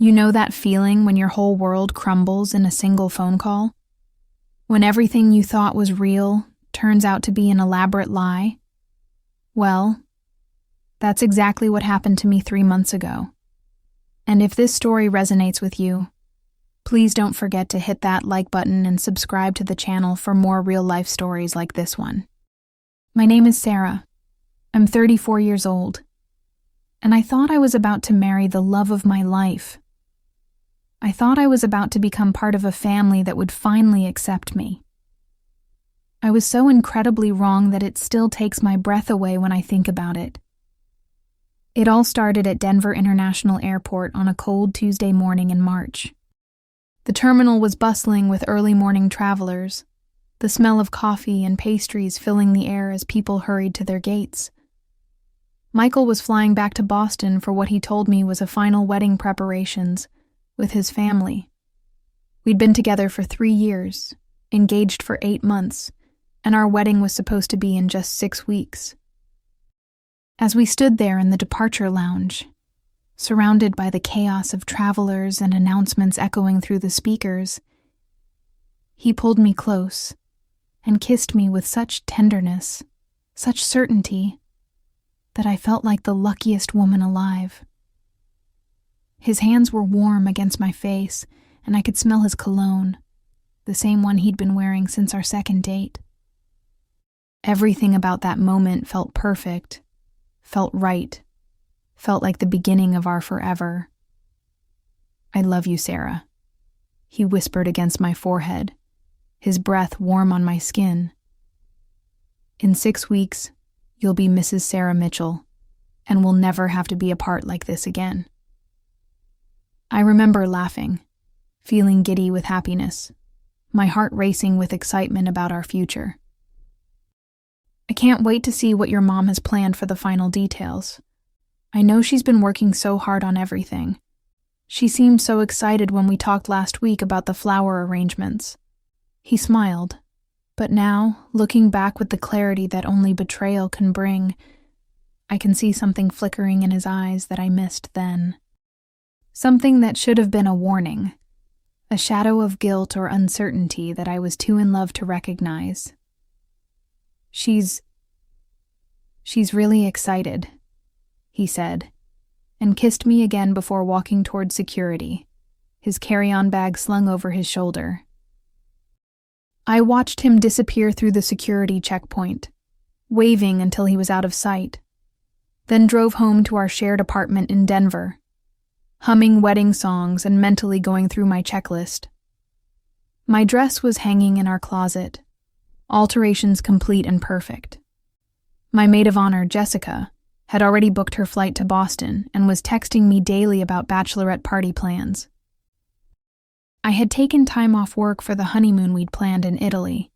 You know that feeling when your whole world crumbles in a single phone call? When everything you thought was real turns out to be an elaborate lie? Well, that's exactly what happened to me 3 months ago. And if this story resonates with you, please don't forget to hit that like button and subscribe to the channel for more real-life stories like this one. My name is Sarah. I'm 34 years old, and I thought I was about to marry the love of my life. I thought I was about to become part of a family that would finally accept me. I was so incredibly wrong that it still takes my breath away when I think about it. It all started at Denver International Airport on a cold Tuesday morning in March. The terminal was bustling with early morning travelers, the smell of coffee and pastries filling the air as people hurried to their gates. Michael was flying back to Boston for what he told me was a final wedding preparations with his family. We'd been together for 3 years, engaged for 8 months, and our wedding was supposed to be in just 6 weeks. As we stood there in the departure lounge, surrounded by the chaos of travelers and announcements echoing through the speakers, he pulled me close and kissed me with such tenderness, such certainty, that I felt like the luckiest woman alive. His hands were warm against my face, and I could smell his cologne, the same one he'd been wearing since our second date. Everything about that moment felt perfect, felt right, felt like the beginning of our forever. "I love you, Sarah," he whispered against my forehead, his breath warm on my skin. "In 6 weeks, you'll be Mrs. Sarah Mitchell, and we'll never have to be apart like this again." I remember laughing, feeling giddy with happiness, my heart racing with excitement about our future. "I can't wait to see what your mom has planned for the final details. I know she's been working so hard on everything. She seemed so excited when we talked last week about the flower arrangements." He smiled, but now, looking back with the clarity that only betrayal can bring, I can see something flickering in his eyes that I missed then. Something that should have been a warning, a shadow of guilt or uncertainty that I was too in love to recognize. She's really excited," he said, and kissed me again before walking toward security, his carry-on bag slung over his shoulder. I watched him disappear through the security checkpoint, waving until he was out of sight, then drove home to our shared apartment in Denver, humming wedding songs and mentally going through my checklist. My dress was hanging in our closet, alterations complete and perfect. My maid of honor, Jessica, had already booked her flight to Boston and was texting me daily about bachelorette party plans. I had taken time off work for the honeymoon we'd planned in Italy,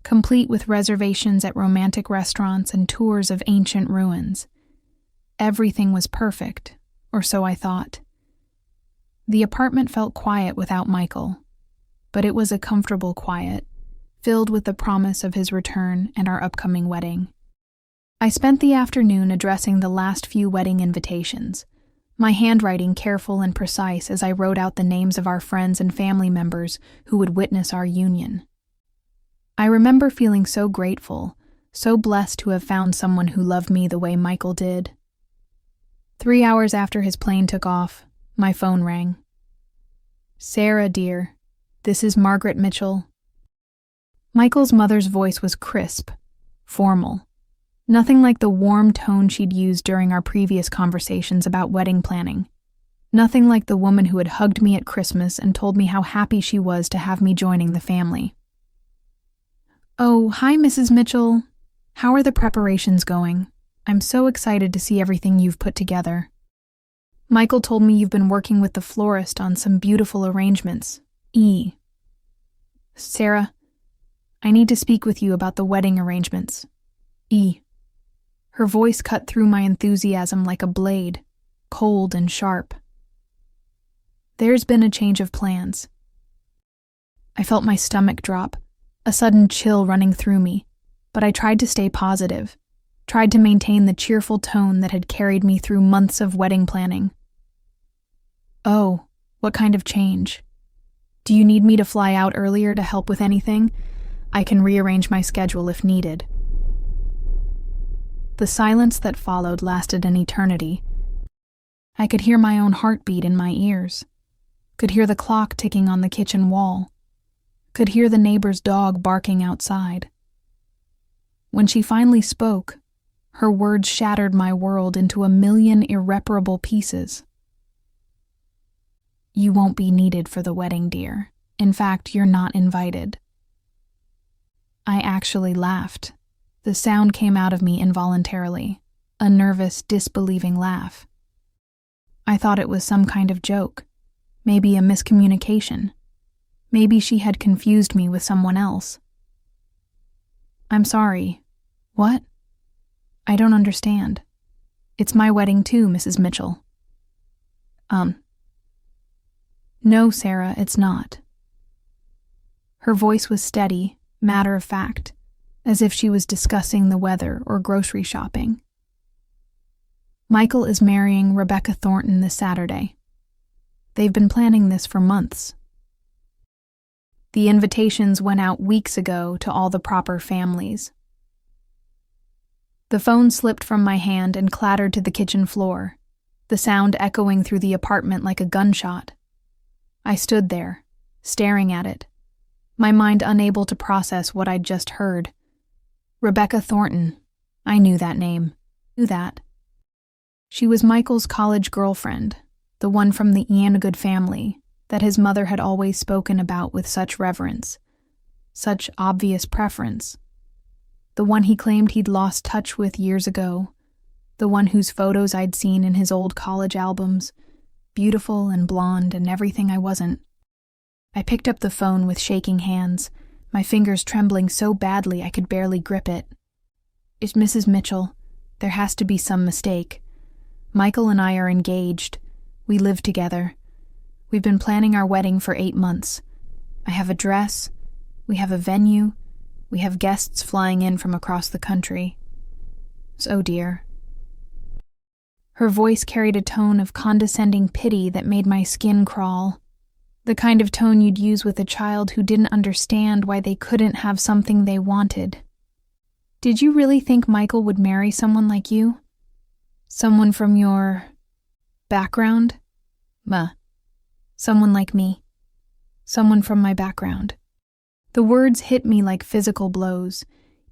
complete with reservations at romantic restaurants and tours of ancient ruins. Everything was perfect, or so I thought. The apartment felt quiet without Michael, but it was a comfortable quiet, filled with the promise of his return and our upcoming wedding. I spent the afternoon addressing the last few wedding invitations, my handwriting careful and precise as I wrote out the names of our friends and family members who would witness our union. I remember feeling so grateful, so blessed to have found someone who loved me the way Michael did. 3 hours after his plane took off, my phone rang. "Sarah, dear, this is Margaret Mitchell." Michael's mother's voice was crisp, formal, nothing like the warm tone she'd used during our previous conversations about wedding planning. Nothing like the woman who had hugged me at Christmas and told me how happy she was to have me joining the family. "Oh, hi, Mrs. Mitchell. How are the preparations going? I'm so excited to see everything you've put together. Michael told me you've been working with the florist on some beautiful arrangements. Sarah, I need to speak with you about the wedding arrangements. Her voice cut through my enthusiasm like a blade, cold and sharp. "There's been a change of plans." I felt my stomach drop, a sudden chill running through me, but I tried to stay positive, tried to maintain the cheerful tone that had carried me through months of wedding planning. "Oh, What kind of change? Do you need me to fly out earlier to help with anything? I can rearrange my schedule if needed." The silence that followed lasted an eternity. I could hear my own heartbeat in my ears, could hear the clock ticking on the kitchen wall, could hear the neighbor's dog barking outside. When she finally spoke, her words shattered my world into a million irreparable pieces. "You won't be needed for the wedding, dear. In fact, you're not invited." I actually laughed. The sound came out of me involuntarily, a nervous, disbelieving laugh. I thought it was some kind of joke, maybe a miscommunication. Maybe she had confused me with someone else. "I'm sorry. What? I don't understand. It's my wedding too, Mrs. Mitchell." "No, Sarah, it's not." Her voice was steady, matter of fact, as if she was discussing the weather or grocery shopping. "Michael is marrying Rebecca Thornton this Saturday. They've been planning this for months. The invitations went out weeks ago to all the proper families." The phone slipped from my hand and clattered to the kitchen floor, the sound echoing through the apartment like a gunshot. I stood there, staring at it, my mind unable to process what I'd just heard. Rebecca Thornton. I knew that name. Knew that. She was Michael's college girlfriend, the one from the Iangood family that his mother had always spoken about with such reverence, such obvious preference. The one he claimed he'd lost touch with years ago, the one whose photos I'd seen in his old college albums, beautiful and blonde and everything I wasn't. I picked up the phone with shaking hands, my fingers trembling so badly I could barely grip it. "It's Mrs. Mitchell. There has to be some mistake. Michael and I are engaged. We live together. We've been planning our wedding for 8 months. I have a dress. We have a venue. We have guests flying in from across the country. So, dear." Her voice carried a tone of condescending pity that made my skin crawl. The kind of tone you'd use with a child who didn't understand why they couldn't have something they wanted. "Did you really think Michael would marry someone like you? Someone from your background?" "Someone like me. Someone from my background." The words hit me like physical blows,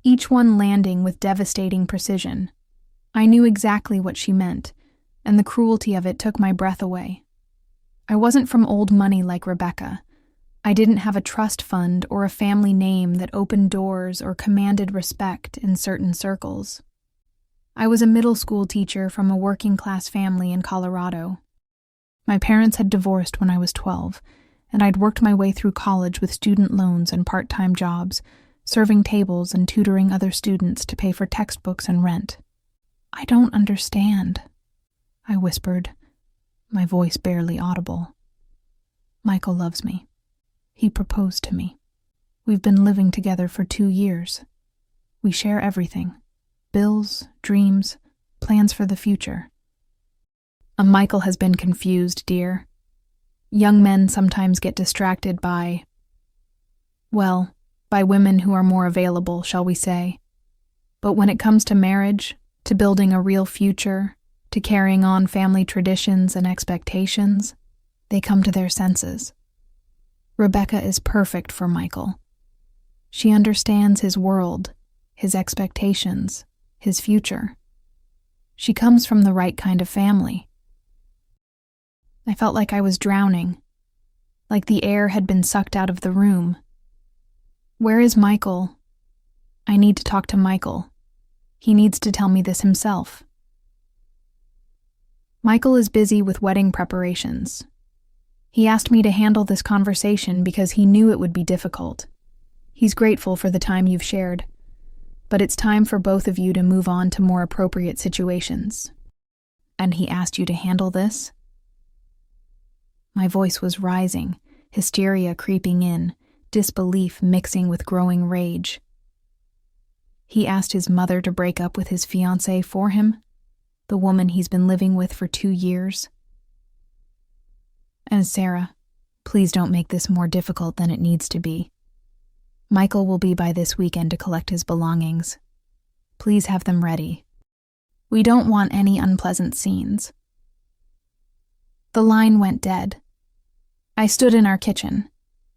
each one landing with devastating precision. I knew exactly what she meant, and the cruelty of it took my breath away. I wasn't from old money like Rebecca. I didn't have a trust fund or a family name that opened doors or commanded respect in certain circles. I was a middle school teacher from a working-class family in Colorado. My parents had divorced when I was 12, and I'd worked my way through college with student loans and part-time jobs, serving tables and tutoring other students to pay for textbooks and rent. "I don't understand," I whispered, my voice barely audible. "Michael loves me. He proposed to me. We've been living together for 2 years. We share everything. Bills, dreams, plans for the future." Michael has been confused, dear. Young men sometimes get distracted by women who are more available, shall we say. But when it comes to marriage, to building a real future, to carrying on family traditions and expectations, they come to their senses. Rebecca is perfect for Michael. She understands his world, his expectations, his future. She comes from the right kind of family. I felt like I was drowning, like the air had been sucked out of the room. "Where is Michael? I need to talk to Michael. He needs to tell me this himself." Michael is busy with wedding preparations. He asked me to handle this conversation because he knew it would be difficult. He's grateful for the time you've shared, but it's time for both of you to move on to more appropriate situations. "And he asked you to handle this?" My voice was rising, hysteria creeping in, disbelief mixing with growing rage. He asked his mother to break up with his fiancée for him, the woman he's been living with for 2 years. And Sarah, please don't make this more difficult than it needs to be. Michael will be by this weekend to collect his belongings. Please have them ready. We don't want any unpleasant scenes. The line went dead. I stood in our kitchen,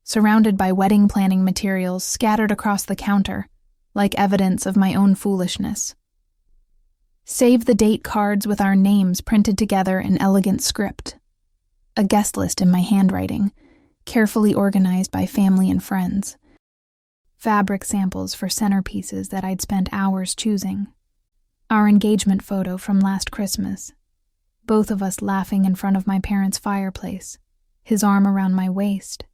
surrounded by wedding planning materials scattered across the counter, like evidence of my own foolishness. Save the date cards with our names printed together in elegant script. A guest list in my handwriting, carefully organized by family and friends. Fabric samples for centerpieces that I'd spent hours choosing. Our engagement photo from last Christmas. Both of us laughing in front of my parents' fireplace, his arm around my waist.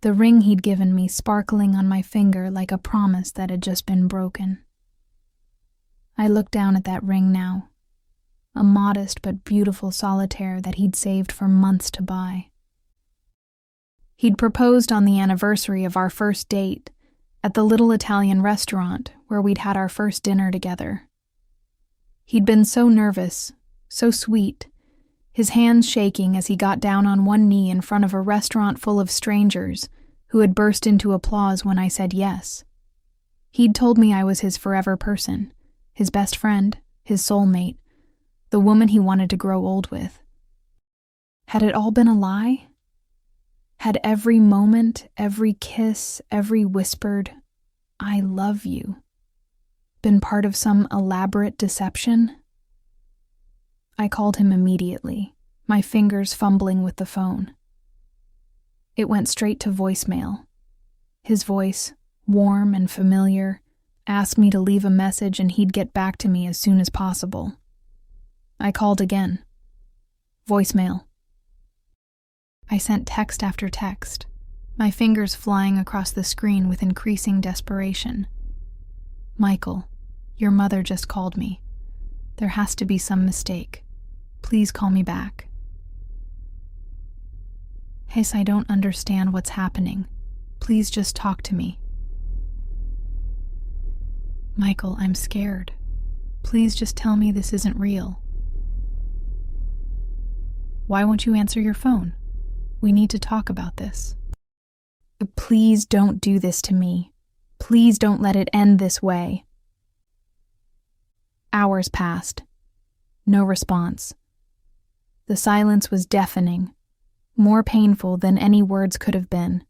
The ring he'd given me sparkling on my finger like a promise that had just been broken. I looked down at that ring now, a modest but beautiful solitaire that he'd saved for months to buy. He'd proposed on the anniversary of our first date at the little Italian restaurant where we'd had our first dinner together. He'd been so nervous, so sweet, his hands shaking as he got down on one knee in front of a restaurant full of strangers who had burst into applause when I said yes. He'd told me I was his forever person, his best friend, his soulmate, the woman he wanted to grow old with. Had it all been a lie? Had every moment, every kiss, every whispered, "I love you," been part of some elaborate deception? I called him immediately, my fingers fumbling with the phone. It went straight to voicemail. His voice, warm and familiar, asked me to leave a message and he'd get back to me as soon as possible. I called again. Voicemail. I sent text after text, my fingers flying across the screen with increasing desperation. "Michael, your mother just called me. There has to be some mistake. Please call me back." "Hiss, I don't understand what's happening. Please just talk to me." "Michael, I'm scared. Please just tell me this isn't real." "Why won't you answer your phone? We need to talk about this." "Please don't do this to me. Please don't let it end this way." Hours passed. No response. The silence was deafening, more painful than any words could have been.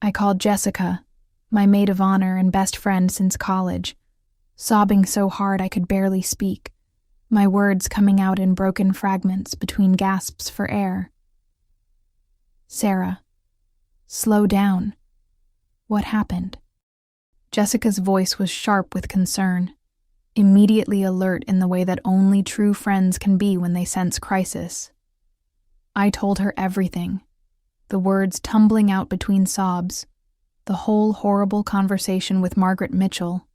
I called Jessica, my maid of honor and best friend since college, sobbing so hard I could barely speak, my words coming out in broken fragments between gasps for air. "Sarah, slow down. What happened?" Jessica's voice was sharp with concern, immediately alert in the way that only true friends can be when they sense crisis. I told her everything, the words tumbling out between sobs, the whole horrible conversation with Margaret Mitchell,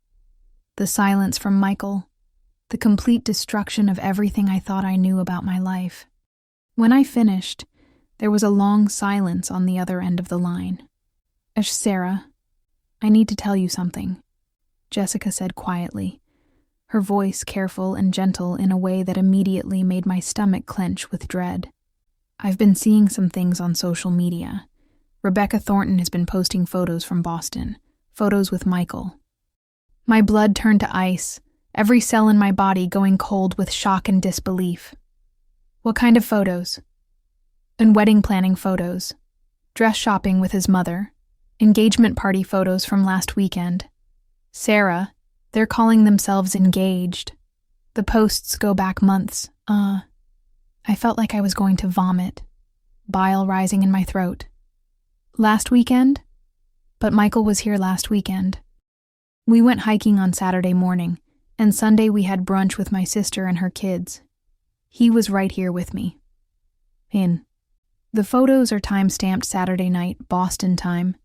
the silence from Michael, the complete destruction of everything I thought I knew about my life. When I finished, there was a long silence on the other end of the line. "Sarah, I need to tell you something," Jessica said quietly, her voice careful and gentle in a way that immediately made my stomach clench with dread. "I've been seeing some things on social media. Rebecca Thornton has been posting photos from Boston, photos with Michael." My blood turned to ice, every cell in my body going cold with shock and disbelief. "What kind of photos?" "And wedding planning photos, dress shopping with his mother, engagement party photos from last weekend. Sarah, they're calling themselves engaged. The posts go back months. I felt like I was going to vomit, bile rising in my throat. "Last weekend?" But Michael was here last weekend. We went hiking on Saturday morning, and Sunday we had brunch with my sister and her kids. He was right here with me. The photos are time-stamped Saturday night, Boston time.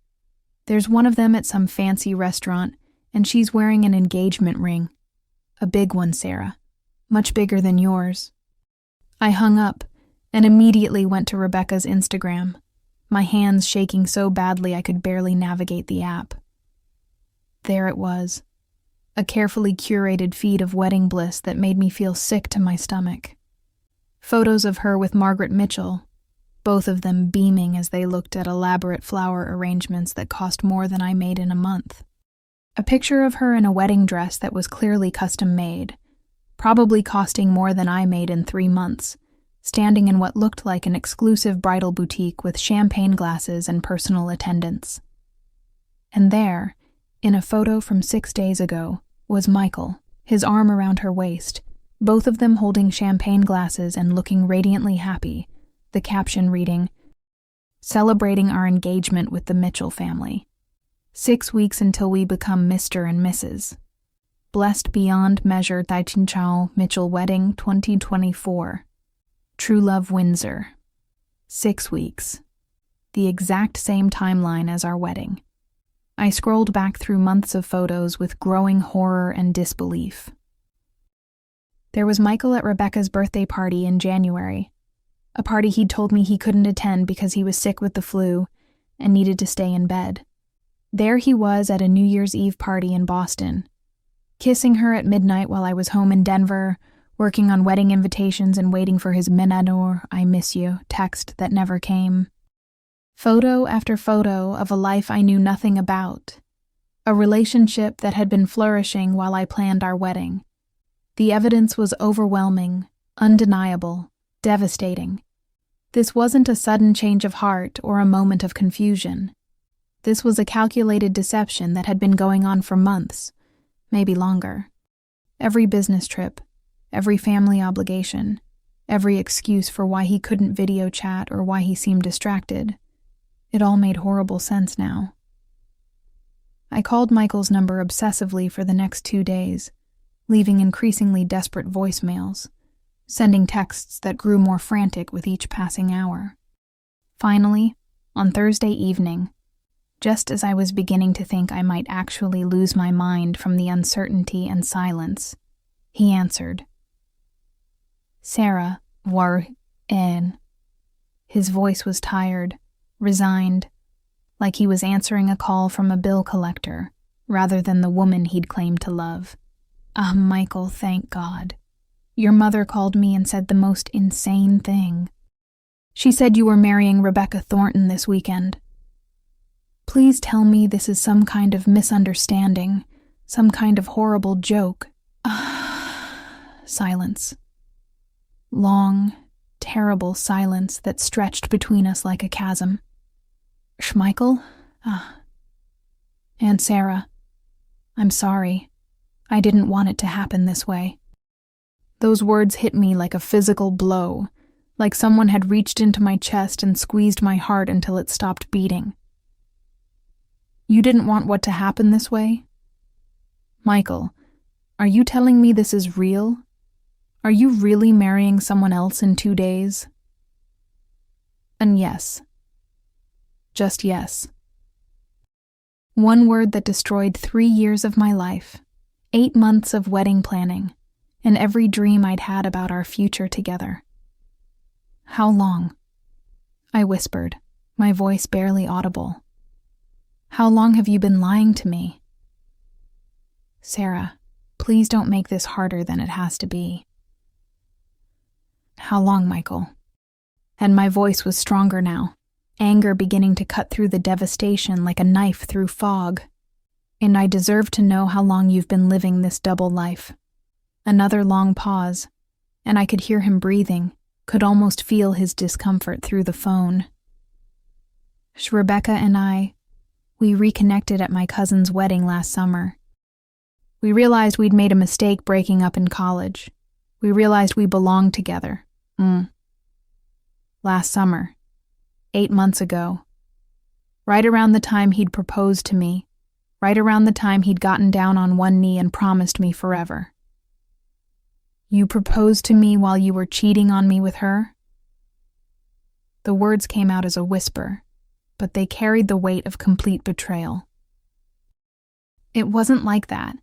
There's one of them at some fancy restaurant, and she's wearing an engagement ring. A big one, Sarah. Much bigger than yours. I hung up and immediately went to Rebecca's Instagram, my hands shaking so badly I could barely navigate the app. There it was, a carefully curated feed of wedding bliss that made me feel sick to my stomach. Photos of her with Margaret Mitchell, both of them beaming as they looked at elaborate flower arrangements that cost more than I made in a month. A picture of her in a wedding dress that was clearly custom-made, probably costing more than I made in 3 months, standing in what looked like an exclusive bridal boutique with champagne glasses and personal attendants. And there, in a photo from 6 days ago, was Michael, his arm around her waist, both of them holding champagne glasses and looking radiantly happy, the caption reading, "Celebrating our engagement with the Mitchell family. 6 weeks until we become Mr. and Mrs. Blessed beyond measure Dai Chin Chao Mitchell Wedding 2024. True Love Windsor. 6 weeks. The exact same timeline as our wedding." I scrolled back through months of photos with growing horror and disbelief. There was Michael at Rebecca's birthday party in January, a party he'd told me he couldn't attend because he was sick with the flu and needed to stay in bed. There he was at a New Year's Eve party in Boston, kissing her at midnight while I was home in Denver, working on wedding invitations and waiting for his "Menador, I miss you" text that never came. Photo after photo of a life I knew nothing about, a relationship that had been flourishing while I planned our wedding. The evidence was overwhelming, undeniable, devastating. This wasn't a sudden change of heart or a moment of confusion. This was a calculated deception that had been going on for months, maybe longer. Every business trip, every family obligation, every excuse for why he couldn't video chat or why he seemed distracted. It all made horrible sense now. I called Michael's number obsessively for the next 2 days, leaving increasingly desperate voicemails, sending texts that grew more frantic with each passing hour. Finally, on Thursday evening, just as I was beginning to think I might actually lose my mind from the uncertainty and silence, he answered. "Sarah, war in." His voice was tired, resigned, like he was answering a call from a bill collector, rather than the woman he'd claimed to love. Michael, thank God. Your mother called me and said the most insane thing. She said you were marrying Rebecca Thornton this weekend. Please tell me this is some kind of misunderstanding, some kind of horrible joke." Silence. Long, terrible silence that stretched between us like a chasm. "Schmeichel? Aunt Sarah, I'm sorry. I didn't want it to happen this way." Those words hit me like a physical blow, like someone had reached into my chest and squeezed my heart until it stopped beating. "You didn't want what to happen this way? Michael, are you telling me this is real? Are you really marrying someone else in 2 days?" And yes. Just yes. One word that destroyed 3 years of my life, 8 months of wedding planning, and every dream I'd had about our future together. "How long?" I whispered, my voice barely audible. "How long have you been lying to me?" "Sarah, please don't make this harder than it has to be." "How long, Michael?" And my voice was stronger now, anger beginning to cut through the devastation like a knife through fog. "And I deserve to know how long you've been living this double life." Another long pause, and I could hear him breathing, could almost feel his discomfort through the phone. "Rebecca and we reconnected at my cousin's wedding last summer. We realized we'd made a mistake breaking up in college. We realized we belonged together. Last summer. 8 months ago. Right around the time he'd proposed to me. Right around the time he'd gotten down on one knee and promised me forever." "You proposed to me while you were cheating on me with her?" The words came out as a whisper, but they carried the weight of complete betrayal. "It wasn't like that.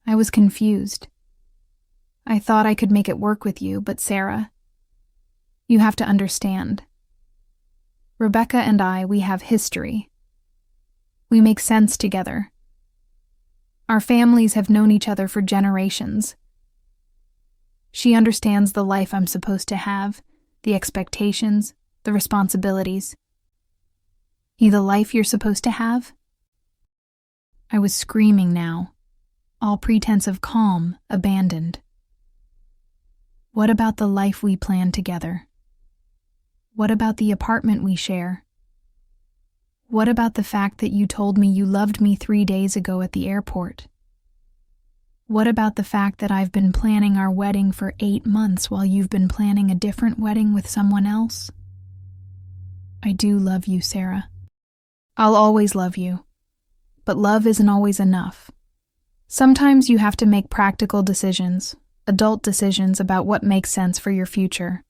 I was confused. I thought I could make it work with you, but Sarah, you have to understand. Rebecca and we have history. We make sense together. Our families have known each other for generations. She understands the life I'm supposed to have, the expectations, the responsibilities. The life you're supposed to have? I was screaming now, all pretense of calm abandoned. What about the life we planned together? What about the apartment we share? What about the fact that you told me you loved me 3 days ago at the airport? What about the fact that I've been planning our wedding for 8 months while you've been planning a different wedding with someone else? I do love you, Sarah. I'll always love you. But love isn't always enough. Sometimes you have to make practical decisions, adult decisions about what makes sense for your future.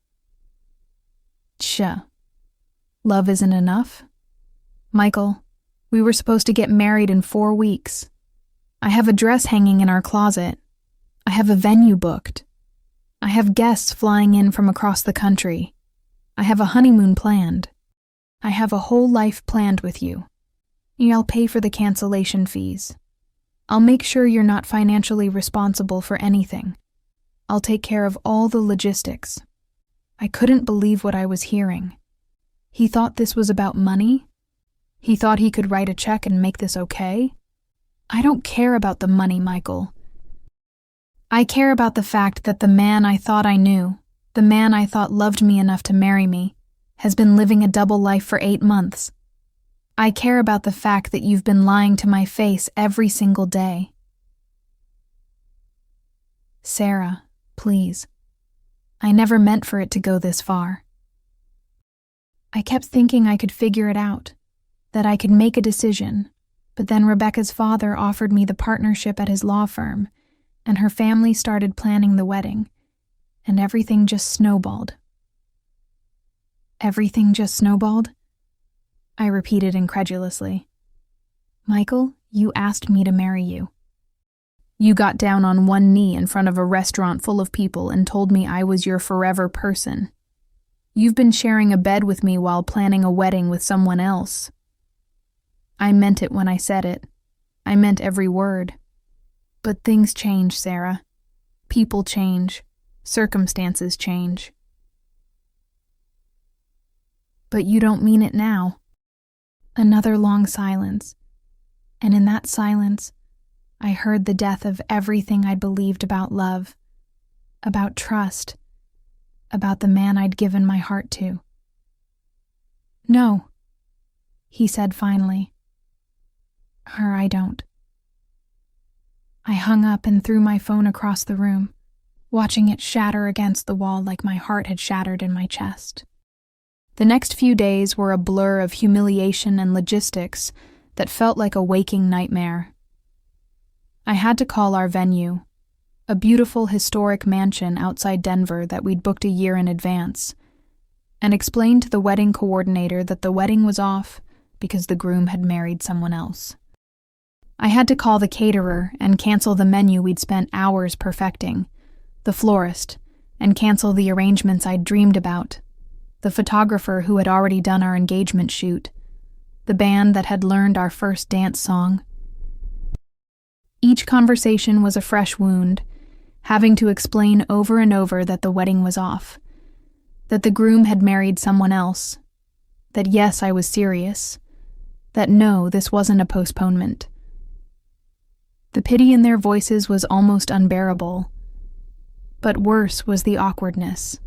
Love isn't enough? Michael, we were supposed to get married in 4 weeks. I have a dress hanging in our closet. I have a venue booked. I have guests flying in from across the country. I have a honeymoon planned. I have a whole life planned with you. I'll pay for the cancellation fees. I'll make sure you're not financially responsible for anything. I'll take care of all the logistics. I couldn't believe what I was hearing. He thought this was about money? He thought he could write a check and make this okay? I don't care about the money, Michael. I care about the fact that the man I thought I knew, the man I thought loved me enough to marry me, has been living a double life for 8 months. I care about the fact that you've been lying to my face every single day. Sarah, please. I never meant for it to go this far. I kept thinking I could figure it out, that I could make a decision, but then Rebecca's father offered me the partnership at his law firm, and her family started planning the wedding, and everything just snowballed. Everything just snowballed? I repeated incredulously. Michael, you asked me to marry you. You got down on one knee in front of a restaurant full of people and told me I was your forever person. You've been sharing a bed with me while planning a wedding with someone else. I meant it when I said it. I meant every word. But things change, Sarah. People change. Circumstances change. But you don't mean it now. Another long silence. And in that silence, I heard the death of everything I'd believed about love, about trust, about the man I'd given my heart to. No, he said finally. Or I don't. I hung up and threw my phone across the room, watching it shatter against the wall like my heart had shattered in my chest. The next few days were a blur of humiliation and logistics that felt like a waking nightmare. I had to call our venue, a beautiful historic mansion outside Denver that we'd booked a year in advance, and explain to the wedding coordinator that the wedding was off because the groom had married someone else. I had to call the caterer and cancel the menu we'd spent hours perfecting, the florist, and cancel the arrangements I'd dreamed about, the photographer who had already done our engagement shoot, the band that had learned our first dance song. Each conversation was a fresh wound, having to explain over and over that the wedding was off, that the groom had married someone else, that yes, I was serious, that no, this wasn't a postponement. The pity in their voices was almost unbearable, but worse was the awkwardness.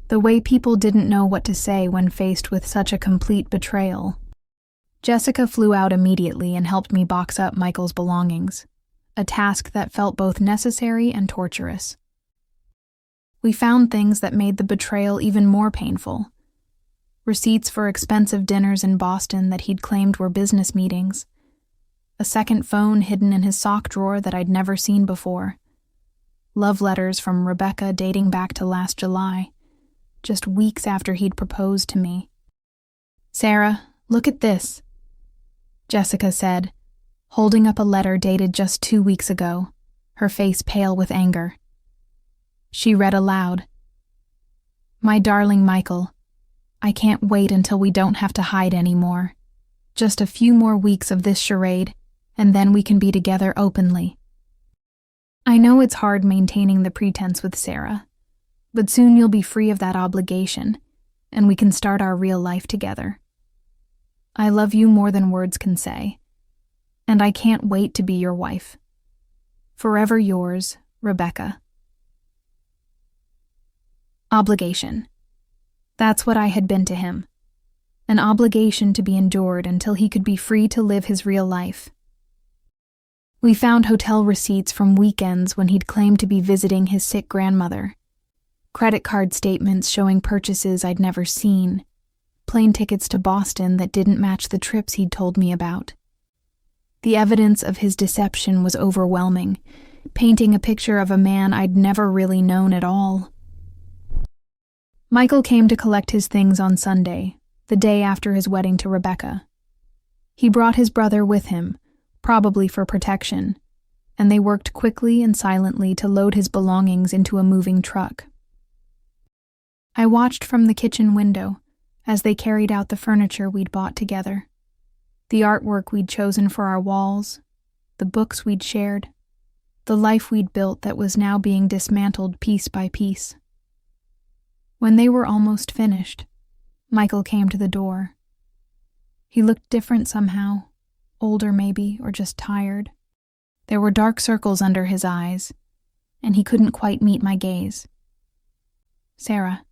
The way people didn't know what to say when faced with such a complete betrayal. Jessica flew out immediately and helped me box up Michael's belongings, a task that felt both necessary and torturous. We found things that made the betrayal even more painful. Receipts for expensive dinners in Boston that he'd claimed were business meetings. A second phone hidden in his sock drawer that I'd never seen before. Love letters from Rebecca dating back to last July, just weeks after he'd proposed to me. Sarah, look at this, Jessica said, holding up a letter dated just 2 weeks ago, her face pale with anger. She read aloud. My darling Michael, I can't wait until we don't have to hide anymore. Just a few more weeks of this charade, and then we can be together openly. I know it's hard maintaining the pretense with Sarah, But soon you'll be free of that obligation, and we can start our real life together. I love you more than words can say, and I can't wait to be your wife. Forever yours, Rebecca. Obligation. That's what I had been to him. An obligation to be endured until he could be free to live his real life. We found hotel receipts from weekends when he'd claimed to be visiting his sick grandmother. Credit card statements showing purchases I'd never seen. Plane tickets to Boston that didn't match the trips he'd told me about. The evidence of his deception was overwhelming, painting a picture of a man I'd never really known at all. Michael came to collect his things on Sunday, the day after his wedding to Rebecca. He brought his brother with him, probably for protection, and they worked quickly and silently to load his belongings into a moving truck. I watched from the kitchen window as they carried out the furniture we'd bought together, the artwork we'd chosen for our walls, the books we'd shared, the life we'd built that was now being dismantled piece by piece. When they were almost finished, Michael came to the door. He looked different somehow, older maybe, or just tired. There were dark circles under his eyes, and he couldn't quite meet my gaze. "Sarah,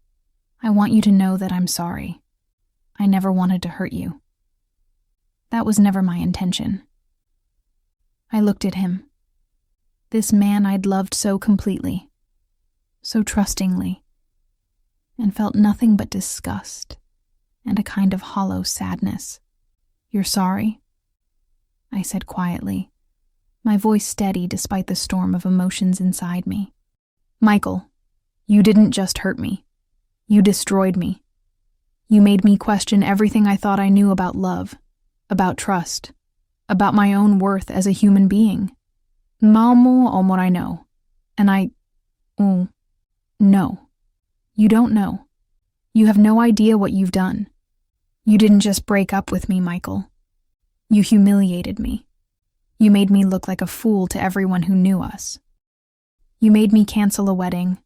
I want you to know that I'm sorry. I never wanted to hurt you. That was never my intention." I looked at him. This man I'd loved so completely, so trustingly, and felt nothing but disgust and a kind of hollow sadness. "You're sorry?" I said quietly, my voice steady despite the storm of emotions inside me. "Michael, you didn't just hurt me. You destroyed me. You made me question everything I thought I knew about love, about trust, about my own worth as a human being. Malmo omor I know. And no. You don't know. You have no idea what you've done. You didn't just break up with me, Michael. You humiliated me. You made me look like a fool to everyone who knew us. You made me cancel a wedding,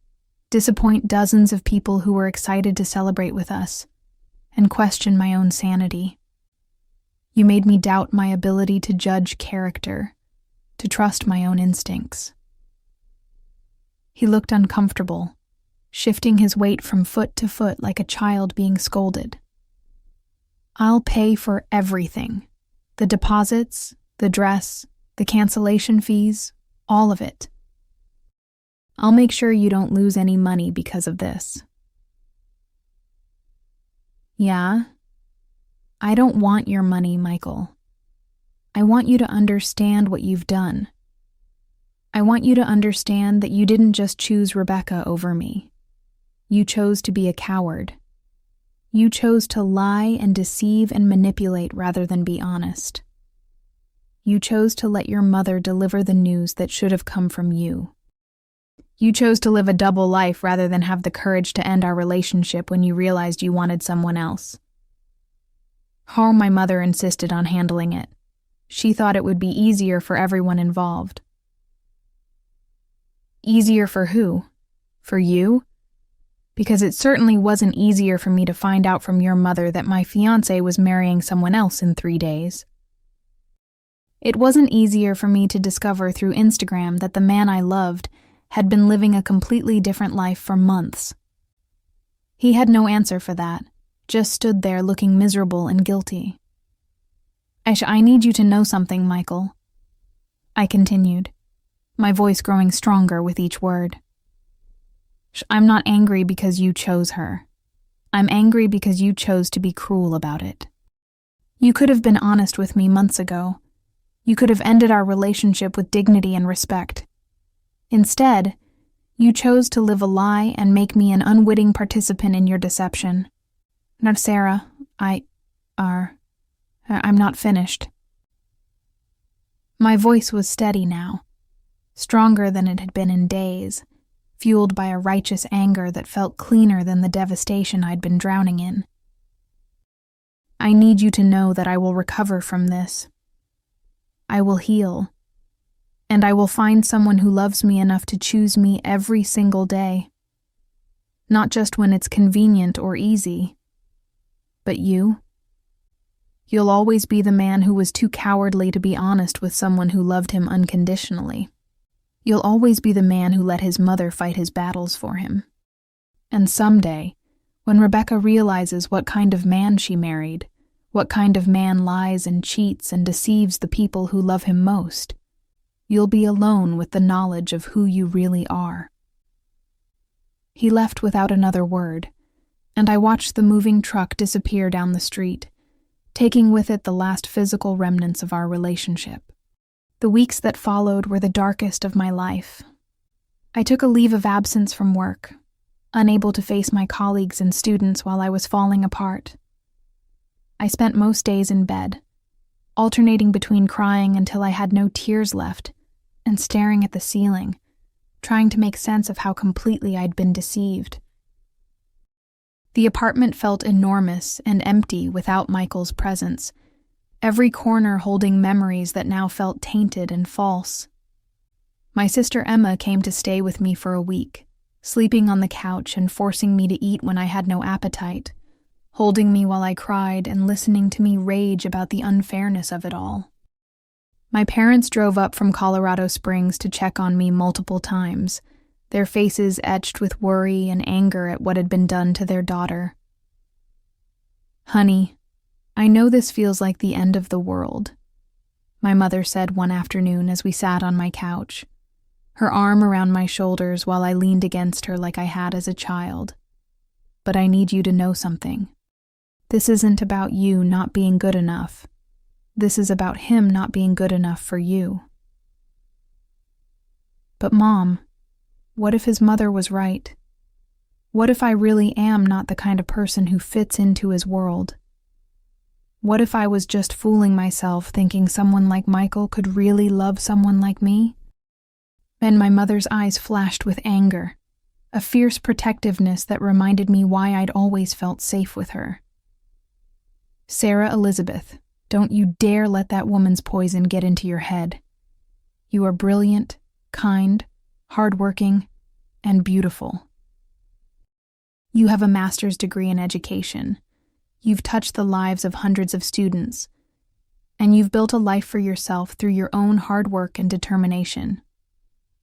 disappoint dozens of people who were excited to celebrate with us, and question my own sanity. You made me doubt my ability to judge character, to trust my own instincts." He looked uncomfortable, shifting his weight from foot to foot like a child being scolded. "I'll pay for everything. The deposits, the dress, the cancellation fees, all of it. I'll make sure you don't lose any money because of this." "Yeah? I don't want your money, Michael. I want you to understand what you've done. I want you to understand that you didn't just choose Rebecca over me. You chose to be a coward. You chose to lie and deceive and manipulate rather than be honest. You chose to let your mother deliver the news that should have come from you. You chose to live a double life rather than have the courage to end our relationship when you realized you wanted someone else. How my mother insisted on handling it. She thought it would be easier for everyone involved." "Easier for who? For you? Because it certainly wasn't easier for me to find out from your mother that my fiancé was marrying someone else in 3 days. It wasn't easier for me to discover through Instagram that the man I loved had been living a completely different life for months. He had no answer for that, just stood there looking miserable and guilty. I need you to know something, Michael," I continued, my voice growing stronger with each word. "I'm not angry because you chose her. I'm angry because you chose to be cruel about it. You could have been honest with me months ago. You could have ended our relationship with dignity and respect. Instead, you chose to live a lie and make me an unwitting participant in your deception. Now, Sarah, I'm not finished." My voice was steady now, stronger than it had been in days, fueled by a righteous anger that felt cleaner than the devastation I'd been drowning in. "I need you to know that I will recover from this. I will heal, and I will find someone who loves me enough to choose me every single day. not just when it's convenient or easy. But you? You'll always be the man who was too cowardly to be honest with someone who loved him unconditionally. You'll always be the man who let his mother fight his battles for him. And someday, when Rebecca realizes what kind of man she married, what kind of man lies and cheats and deceives the people who love him most, you'll be alone with the knowledge of who you really are. He left without another word, and I watched the moving truck disappear down the street, taking with it the last physical remnants of our relationship. The weeks that followed were the darkest of my life. I took a leave of absence from work, unable to face my colleagues and students while I was falling apart. I spent most days in bed, alternating between crying until I had no tears left and staring at the ceiling, trying to make sense of how completely I'd been deceived. The apartment felt enormous and empty without Michael's presence, every corner holding memories that now felt tainted and false. My sister Emma came to stay with me for a week, sleeping on the couch and forcing me to eat when I had no appetite, holding me while I cried and listening to me rage about the unfairness of it all. My parents drove up from Colorado Springs to check on me multiple times, their faces etched with worry and anger at what had been done to their daughter. "Honey, I know this feels like the end of the world," my mother said one afternoon as we sat on my couch, her arm around my shoulders while I leaned against her like I had as a child. "But I need you to know something. This isn't about you not being good enough. This is about him not being good enough for you." "But Mom, what if his mother was right? What if I really am not the kind of person who fits into his world? What if I was just fooling myself thinking someone like Michael could really love someone like me?" And my mother's eyes flashed with anger, a fierce protectiveness that reminded me why I'd always felt safe with her. "Sarah Elizabeth, don't you dare let that woman's poison get into your head. You are brilliant, kind, hardworking, and beautiful. You have a master's degree in education. You've touched the lives of hundreds of students, and you've built a life for yourself through your own hard work and determination.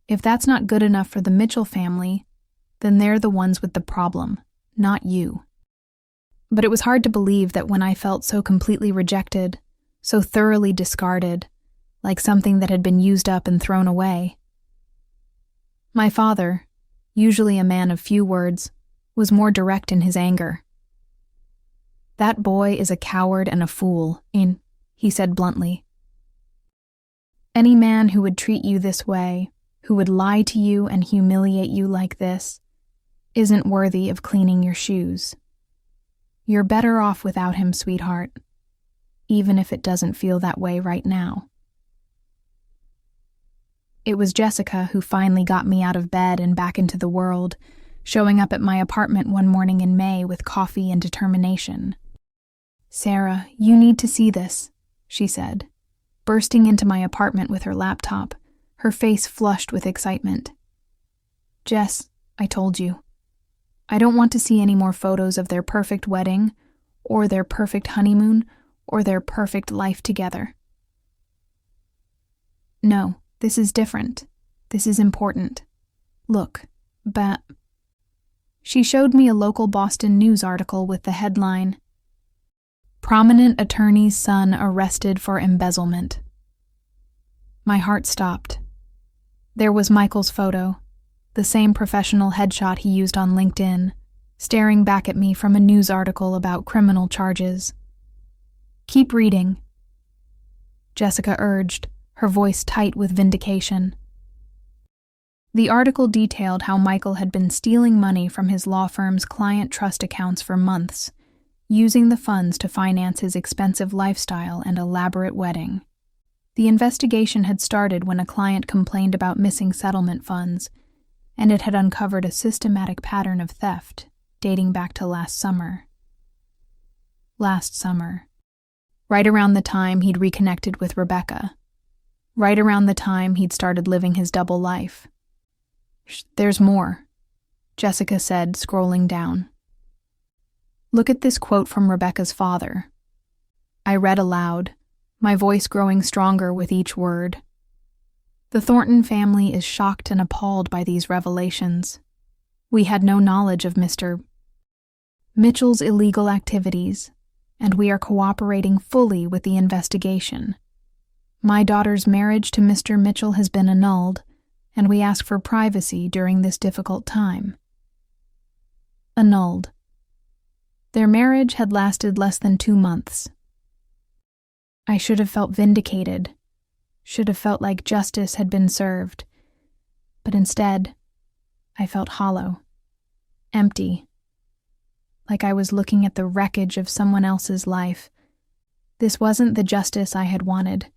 If that's not good enough for the Mitchell family, then they're the ones with the problem, not you." But it was hard to believe that when I felt so completely rejected, so thoroughly discarded, like something that had been used up and thrown away. My father, usually a man of few words, was more direct in his anger. "That boy is a coward and a fool, he said bluntly. "Any man who would treat you this way, who would lie to you and humiliate you like this, isn't worthy of cleaning your shoes. You're better off without him, sweetheart, even if it doesn't feel that way right now." It was Jessica who finally got me out of bed and back into the world, showing up at my apartment one morning in May with coffee and determination. "Sarah, you need to see this," she said, bursting into my apartment with her laptop, her face flushed with excitement. "Jess, I told you. I don't want to see any more photos of their perfect wedding, or their perfect honeymoon, or their perfect life together. No, this is different. This is important. Look, She showed me a local Boston News article with the headline, "Prominent attorney's son arrested for embezzlement." My heart stopped. There was Michael's photo, the same professional headshot he used on LinkedIn, staring back at me from a news article about criminal charges. "Keep reading," Jessica urged, her voice tight with vindication. The article detailed how Michael had been stealing money from his law firm's client trust accounts for months, using the funds to finance his expensive lifestyle and elaborate wedding. The investigation had started when a client complained about missing settlement funds, and it had uncovered a systematic pattern of theft dating back to last summer. Right around the time he'd reconnected with Rebecca. Right around the time he'd started living his double life. "There's more," Jessica said, scrolling down. Look at this quote from Rebecca's father. I read aloud, my voice growing stronger with each word. The Thornton family is shocked and appalled by these revelations. We had no knowledge of Mr. Mitchell's illegal activities, and we are cooperating fully with the investigation. My daughter's marriage to Mr. Mitchell has been annulled, and we ask for privacy during this difficult time. Annulled. Their marriage had lasted less than 2 months. I should have felt vindicated, should have felt like justice had been served, but instead, I felt hollow, empty, like I was looking at the wreckage of someone else's life. This wasn't the justice I had wanted.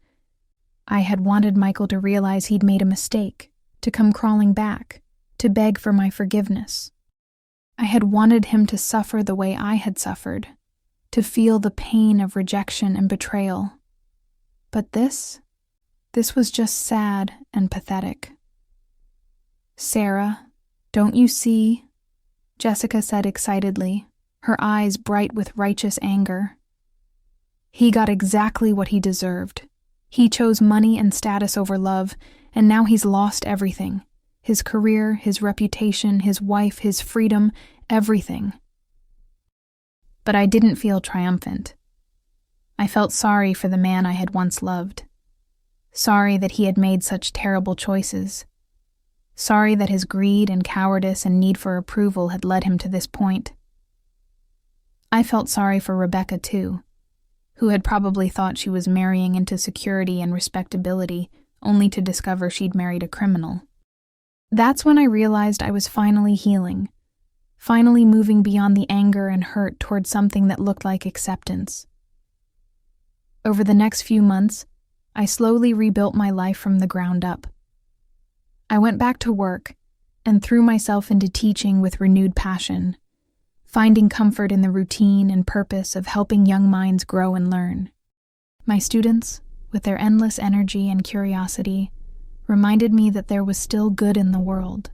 I had wanted Michael to realize he'd made a mistake, to come crawling back, to beg for my forgiveness. I had wanted him to suffer the way I had suffered, to feel the pain of rejection and betrayal. But this was just sad and pathetic. Sarah, don't you see? Jessica said excitedly, her eyes bright with righteous anger. He got exactly what he deserved. He chose money and status over love, and now he's lost everything. His career, his reputation, his wife, his freedom, everything. But I didn't feel triumphant. I felt sorry for the man I had once loved. Sorry that he had made such terrible choices. Sorry that his greed and cowardice and need for approval had led him to this point. I felt sorry for Rebecca, too, who had probably thought she was marrying into security and respectability, only to discover she'd married a criminal. That's when I realized I was finally healing, finally moving beyond the anger and hurt toward something that looked like acceptance. Over the next few months, I slowly rebuilt my life from the ground up. I went back to work and threw myself into teaching with renewed passion, finding comfort in the routine and purpose of helping young minds grow and learn. My students, with their endless energy and curiosity, reminded me that there was still good in the world,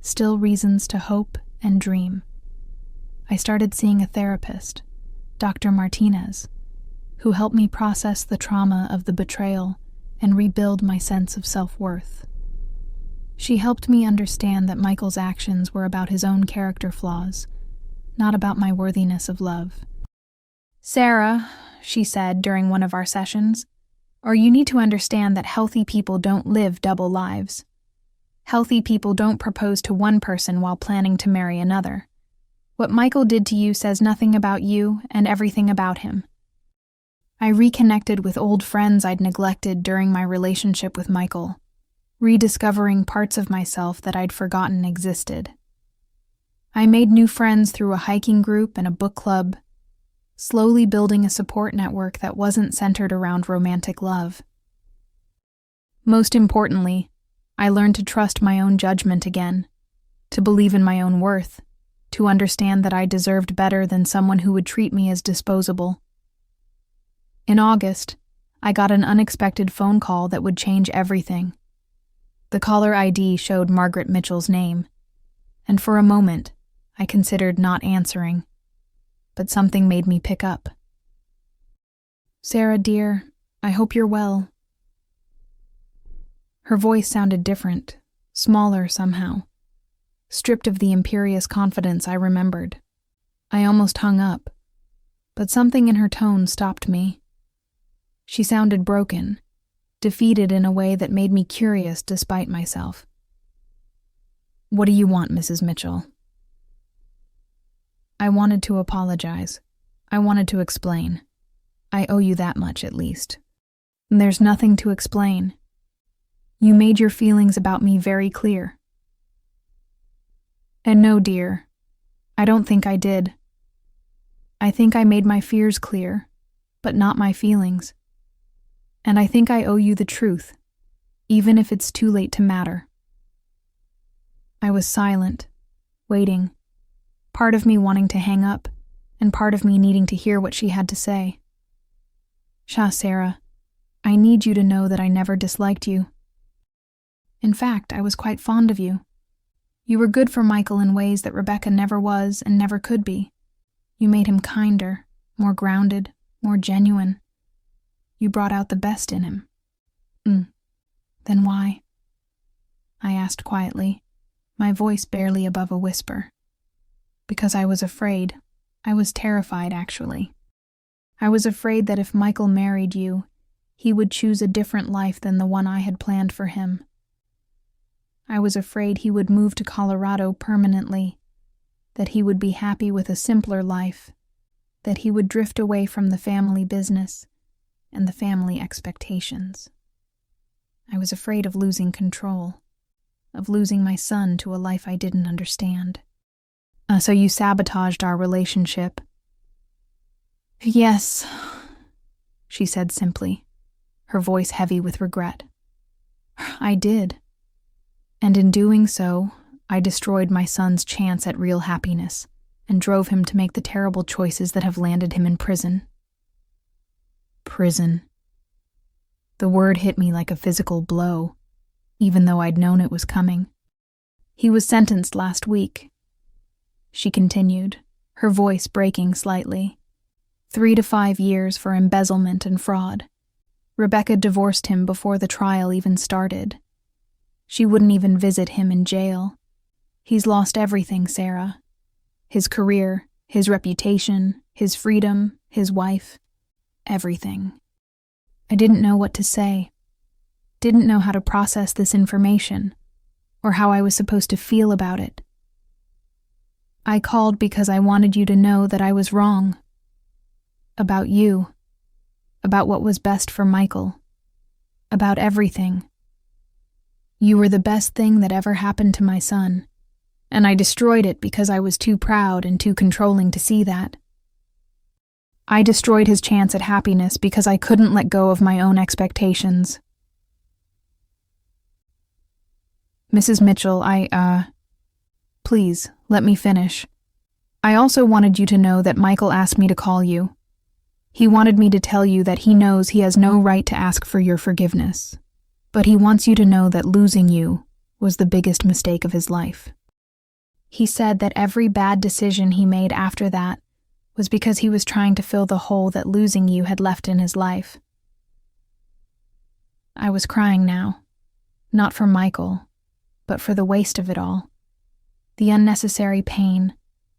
still reasons to hope and dream. I started seeing a therapist, Dr. Martinez, who helped me process the trauma of the betrayal and rebuild my sense of self-worth. She helped me understand that Michael's actions were about his own character flaws, not about my worthiness of love. Sarah, she said during one of our sessions, or you need to understand that healthy people don't live double lives. Healthy people don't propose to one person while planning to marry another. What Michael did to you says nothing about you and everything about him. I reconnected with old friends I'd neglected during my relationship with Michael, rediscovering parts of myself that I'd forgotten existed. I made new friends through a hiking group and a book club, slowly building a support network that wasn't centered around romantic love. Most importantly, I learned to trust my own judgment again, to believe in my own worth, to understand that I deserved better than someone who would treat me as disposable. In August, I got an unexpected phone call that would change everything. The caller ID showed Margaret Mitchell's name, and for a moment, I considered not answering, but something made me pick up. Sarah, dear, I hope you're well. Her voice sounded different, smaller somehow, stripped of the imperious confidence I remembered. I almost hung up, but something in her tone stopped me. She sounded broken, defeated in a way that made me curious despite myself. What do you want, Mrs. Mitchell? I wanted to apologize. I wanted to explain. I owe you that much, at least. There's nothing to explain. You made your feelings about me very clear. And no, dear, I don't think I did. I think I made my fears clear, but not my feelings. And I think I owe you the truth, even if it's too late to matter. I was silent, waiting, part of me wanting to hang up, and part of me needing to hear what she had to say. Sarah, I need you to know that I never disliked you. In fact, I was quite fond of you. You were good for Michael in ways that Rebecca never was and never could be. You made him kinder, more grounded, more genuine. You brought out the best in him. Then why? I asked quietly, my voice barely above a whisper. Because I was afraid. I was terrified, actually. I was afraid that if Michael married you, he would choose a different life than the one I had planned for him. I was afraid he would move to Colorado permanently, that he would be happy with a simpler life, that he would drift away from the family business and the family expectations. I was afraid of losing control, of losing my son to a life I didn't understand. So you sabotaged our relationship. Yes, she said simply, her voice heavy with regret. I did. And in doing so, I destroyed my son's chance at real happiness and drove him to make the terrible choices that have landed him in prison. Prison. The word hit me like a physical blow, even though I'd known it was coming. He was sentenced last week. She continued, her voice breaking slightly. 3 to 5 years for embezzlement and fraud. Rebecca divorced him before the trial even started. She wouldn't even visit him in jail. He's lost everything, Sarah. His career, his reputation, his freedom, his wife, everything. I didn't know what to say. Didn't know how to process this information, or how I was supposed to feel about it. I called because I wanted you to know that I was wrong. About you. About what was best for Michael. About everything. You were the best thing that ever happened to my son, and I destroyed it because I was too proud and too controlling to see that. I destroyed his chance at happiness because I couldn't let go of my own expectations. Mrs. Mitchell, Please, let me finish. I also wanted you to know that Michael asked me to call you. He wanted me to tell you that he knows he has no right to ask for your forgiveness, but he wants you to know that losing you was the biggest mistake of his life. He said that every bad decision he made after that was because he was trying to fill the hole that losing you had left in his life. I was crying now, not for Michael, but for the waste of it all. The unnecessary pain,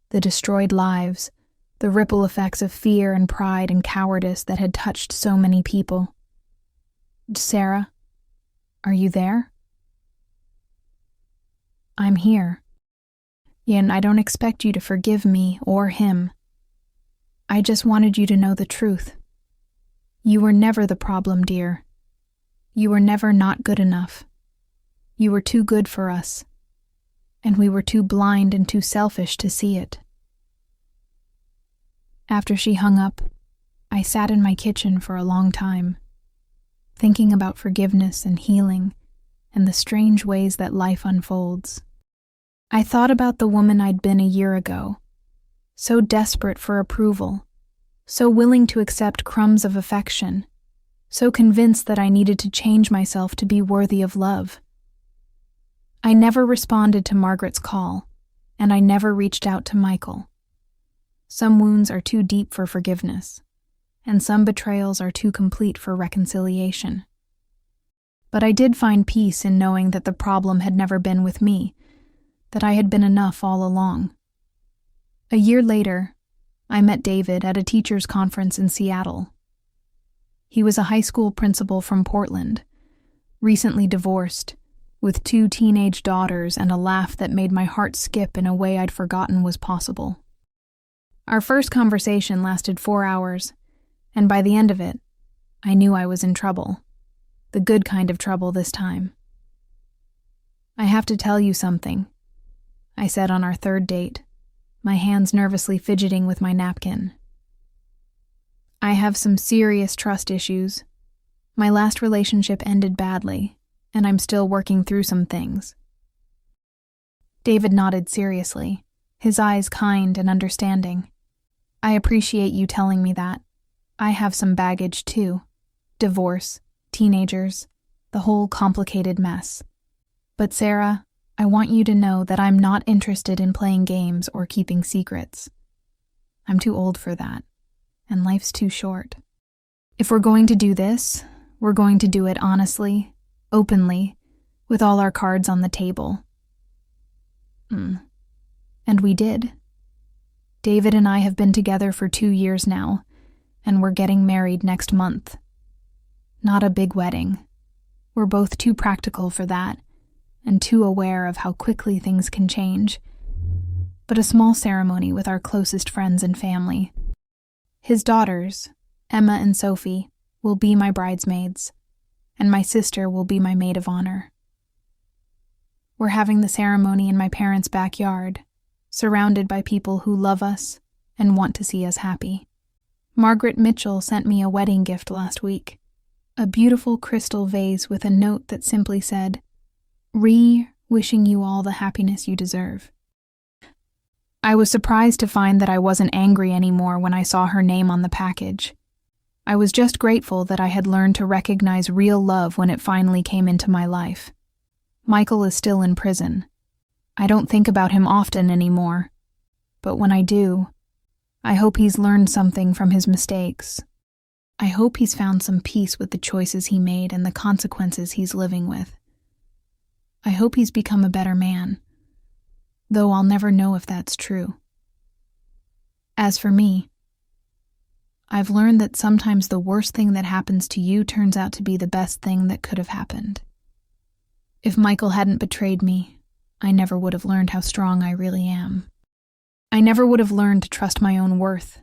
the destroyed lives, the ripple effects of fear and pride and cowardice that had touched so many people. Sarah, are you there? I'm here. And I don't expect you to forgive me or him. I just wanted you to know the truth. You were never the problem, dear. You were never not good enough. You were too good for us, and we were too blind and too selfish to see it. After she hung up, I sat in my kitchen for a long time, thinking about forgiveness and healing and the strange ways that life unfolds. I thought about the woman I'd been a year ago, so desperate for approval, so willing to accept crumbs of affection, so convinced that I needed to change myself to be worthy of love. I never responded to Margaret's call, and I never reached out to Michael. Some wounds are too deep for forgiveness, and some betrayals are too complete for reconciliation. But I did find peace in knowing that the problem had never been with me, that I had been enough all along. A year later, I met David at a teachers' conference in Seattle. He was a high school principal from Portland, recently divorced, with 2 teenage daughters and a laugh that made my heart skip in a way I'd forgotten was possible. Our first conversation lasted 4 hours, and by the end of it, I knew I was in trouble. The good kind of trouble this time. I have to tell you something, I said on our third date, my hands nervously fidgeting with my napkin. I have some serious trust issues. My last relationship ended badly, and I'm still working through some things. David nodded seriously, his eyes kind and understanding. I appreciate you telling me that. I have some baggage too. Divorce, teenagers, the whole complicated mess. But Sarah, I want you to know that I'm not interested in playing games or keeping secrets. I'm too old for that, and life's too short. If we're going to do this, we're going to do it honestly, openly, with all our cards on the table. And we did. David and I have been together for 2 years now, and we're getting married next month. Not a big wedding. We're both too practical for that, and too aware of how quickly things can change. But a small ceremony with our closest friends and family. His daughters, Emma and Sophie, will be my bridesmaids, and my sister will be my maid of honor. We're having the ceremony in my parents' backyard, surrounded by people who love us and want to see us happy. Margaret Mitchell sent me a wedding gift last week, a beautiful crystal vase with a note that simply said, wishing you all the happiness you deserve. I was surprised to find that I wasn't angry anymore when I saw her name on the package. I was just grateful that I had learned to recognize real love when it finally came into my life. Michael is still in prison. I don't think about him often anymore, but when I do, I hope he's learned something from his mistakes. I hope he's found some peace with the choices he made and the consequences he's living with. I hope he's become a better man, though I'll never know if that's true. As for me, I've learned that sometimes the worst thing that happens to you turns out to be the best thing that could have happened. If Michael hadn't betrayed me, I never would have learned how strong I really am. I never would have learned to trust my own worth,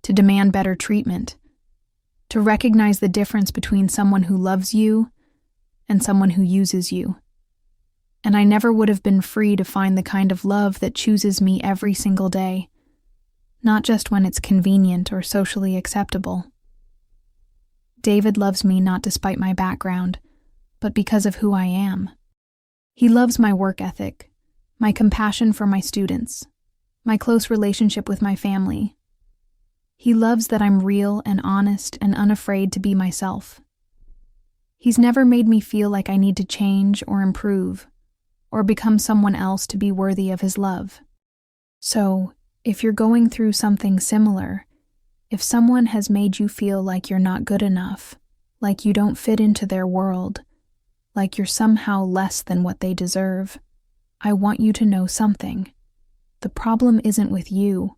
to demand better treatment, to recognize the difference between someone who loves you and someone who uses you. And I never would have been free to find the kind of love that chooses me every single day, not just when it's convenient or socially acceptable. David loves me not despite my background, but because of who I am. He loves my work ethic, my compassion for my students, my close relationship with my family. He loves that I'm real and honest and unafraid to be myself. He's never made me feel like I need to change or improve, or become someone else to be worthy of his love. So, if you're going through something similar, if someone has made you feel like you're not good enough, like you don't fit into their world, like you're somehow less than what they deserve, I want you to know something. The problem isn't with you.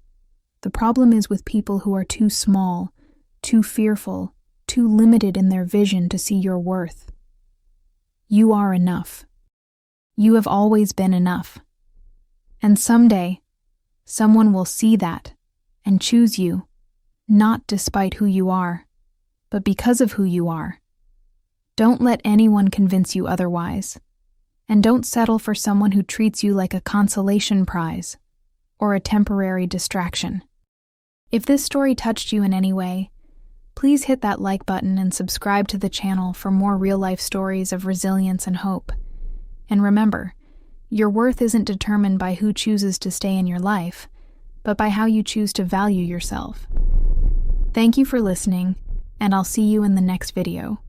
The problem is with people who are too small, too fearful, too limited in their vision to see your worth. You are enough. You have always been enough. And someday, someone will see that and choose you, not despite who you are, but because of who you are. Don't let anyone convince you otherwise, and don't settle for someone who treats you like a consolation prize or a temporary distraction. If this story touched you in any way, please hit that like button and subscribe to the channel for more real-life stories of resilience and hope. And remember, your worth isn't determined by who chooses to stay in your life, but by how you choose to value yourself. Thank you for listening, and I'll see you in the next video.